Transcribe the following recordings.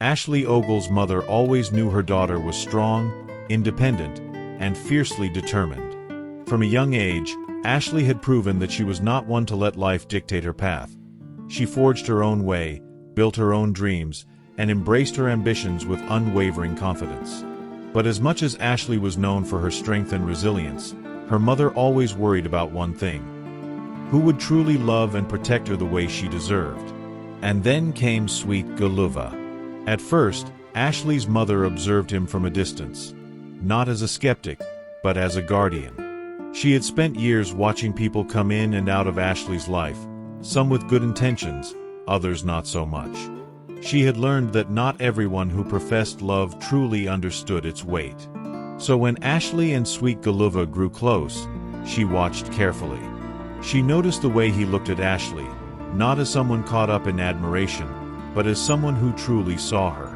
Ashley Ogle's mother always knew her daughter was strong, independent, and fiercely determined. From a young age, Ashley had proven that she was not one to let life dictate her path. She forged her own way, built her own dreams, and embraced her ambitions with unwavering confidence. But as much as Ashley was known for her strength and resilience, her mother always worried about one thing: who would truly love and protect her the way she deserved? And then came Sweet Guluva. At first, Ashley's mother observed him from a distance, not as a skeptic, but as a guardian. She had spent years watching people come in and out of Ashley's life, some with good intentions, others not so much. She had learned that not everyone who professed love truly understood its weight. So when Ashley and Sweet Guluva grew close, she watched carefully. She noticed the way he looked at Ashley, not as someone caught up in admiration, but as someone who truly saw her.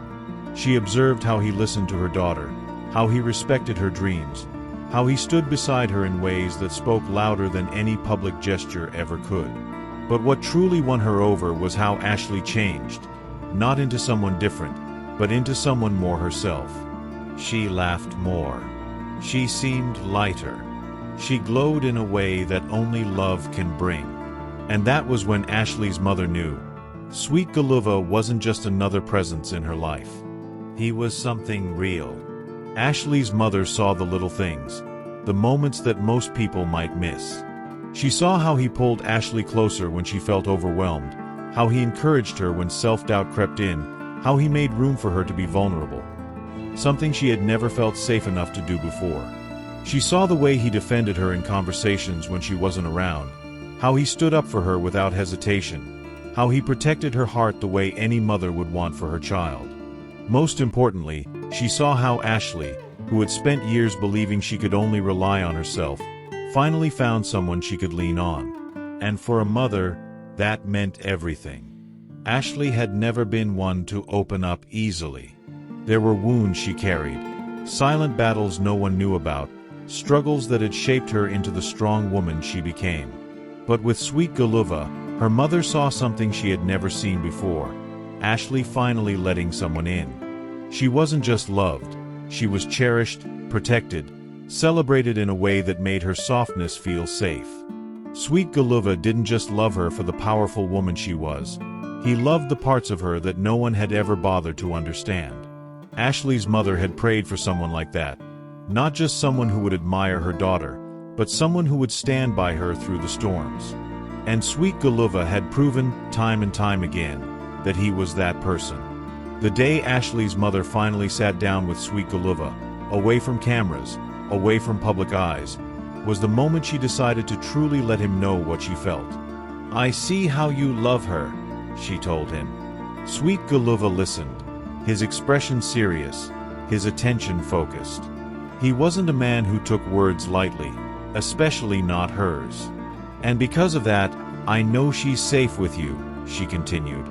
She observed how he listened to her daughter, how he respected her dreams, how he stood beside her in ways that spoke louder than any public gesture ever could. But what truly won her over was how Ashley changed, not into someone different, but into someone more herself. She laughed more. She seemed lighter. She glowed in a way that only love can bring. And that was when Ashley's mother knew Sweet Guluva wasn't just another presence in her life. He was something real. Ashley's mother saw the little things, the moments that most people might miss. She saw how he pulled Ashley closer when she felt overwhelmed, how he encouraged her when self-doubt crept in, how he made room for her to be vulnerable. Something she had never felt safe enough to do before. She saw the way he defended her in conversations when she wasn't around, how he stood up for her without hesitation, how he protected her heart the way any mother would want for her child. Most importantly, she saw how Ashley, who had spent years believing she could only rely on herself, finally found someone she could lean on. And for a mother, that meant everything. Ashley had never been one to open up easily. There were wounds she carried, silent battles no one knew about, struggles that had shaped her into the strong woman she became. But with Sweet Guluva, her mother saw something she had never seen before: Ashley finally letting someone in. She wasn't just loved, she was cherished, protected, celebrated in a way that made her softness feel safe. Sweet Guluva didn't just love her for the powerful woman she was. He loved the parts of her that no one had ever bothered to understand. Ashley's mother had prayed for someone like that, not just someone who would admire her daughter, but someone who would stand by her through the storms. And Sweet Guluva had proven, time and time again, that he was that person. The day Ashley's mother finally sat down with Sweet Guluva, away from cameras, away from public eyes, was the moment she decided to truly let him know what she felt. "I see how you love her," she told him. Sweet Guluva listened, his expression serious, his attention focused. He wasn't a man who took words lightly, especially not hers. "And because of that, I know she's safe with you," she continued.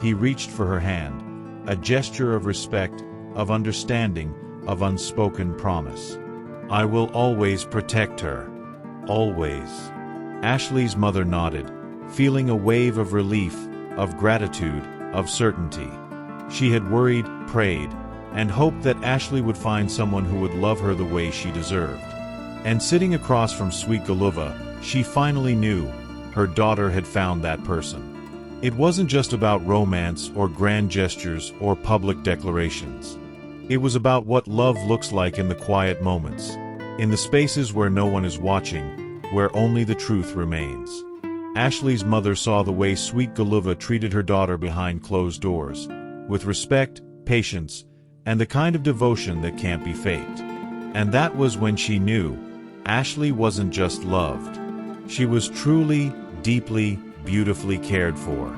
He reached for her hand, a gesture of respect, of understanding, of unspoken promise. "I will always protect her. Always." Ashley's mother nodded, feeling a wave of relief, of gratitude, of certainty. She had worried, prayed, and hoped that Ashley would find someone who would love her the way she deserved. And sitting across from Sweet Guluva, she finally knew her daughter had found that person. It wasn't just about romance or grand gestures or public declarations. It was about what love looks like in the quiet moments, in the spaces where no one is watching, where only the truth remains. Ashley's mother saw the way Sweet Guluva treated her daughter behind closed doors, with respect, patience, and the kind of devotion that can't be faked. And that was when she knew Ashley wasn't just loved. She was truly, deeply, beautifully cared for.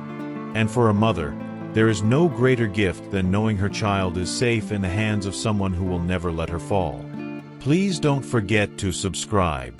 And for a mother, there is no greater gift than knowing her child is safe in the hands of someone who will never let her fall. Please don't forget to subscribe.